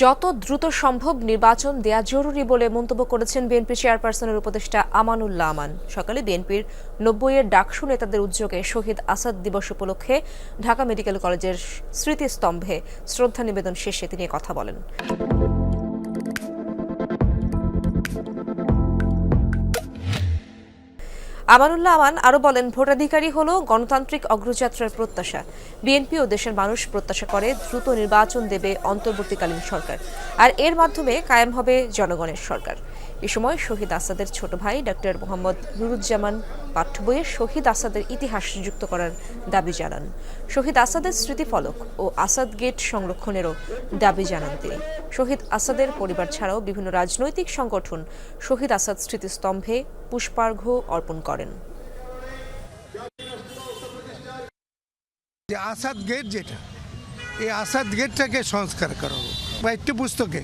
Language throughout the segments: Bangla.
যত দ্রুত সম্ভব নির্বাচন দেয়া জরুরি বলে মন্তব্য করেছেন বিএনপি চেয়ারপারসনের উপদেষ্টা আমানুল্লাহ আমান। সকালে বিএনপির ৯০-এর ডাকসু নেতাদের উদ্যোগে শহীদ আসাদ দিবস উপলক্ষে ঢাকা মেডিকেল কলেজের স্মৃতিস্তম্ভে শ্রদ্ধা নিবেদন শেষে তিনি কথা বলেন। আমানুল্লাহ আমান আরও বলেন, ভোটাধিকারই হল গণতান্ত্রিক অগ্রযাত্রার প্রত্যাশা। বিএনপি ও দেশের মানুষ প্রত্যাশা করে দ্রুত নির্বাচন দেবে অন্তর্বর্তীকালীন সরকার, আর এর মাধ্যমে কায়েম হবে জনগণের সরকার। এ সময় শহীদ আসাদের ছোট ভাই ডক্টর মোহাম্মদ নুরুজ্জামান পাঠ্য বইয়ে শহীদ আসাদের ইতিহাস যুক্ত করার দাবি জানান। শহীদ আসাদের স্মৃতিফলক ও আসাদ গেট সংরক্ষণেরও দাবি জানান তিনি। শহীদ আসাদের পরিবার ছাড়াও বিভিন্ন রাজনৈতিক সংগঠন শহীদ আসাদ স্মৃতিস্তম্ভে পুষ্পার্ঘ্য অর্পণ করেন। আসাদ গেট যেটা, এই আসাদ গেটটাকে সংস্কার করা হোক। একটি পুস্তকে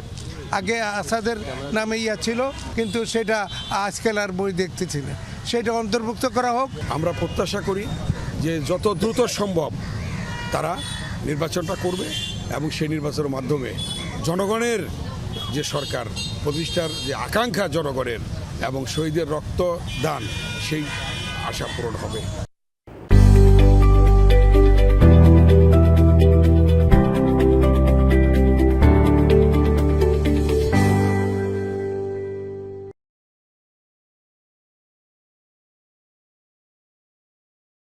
আগে আসাদের নামে ছিল, কিন্তু সেটা আজকাল আর বই দেখতেছি না, সেটা অন্তর্ভুক্ত করা হোক। আমরা প্রত্যাশা করি যে যত দ্রুত সম্ভব তারা নির্বাচনটা করবে এবং সেই নির্বাচনের মাধ্যমে জনগণের যে সরকার প্রতিষ্ঠার যে আকাঙ্ক্ষা জনগণের এবং শহীদের রক্তদান, সেই আশা পূরণ হবে।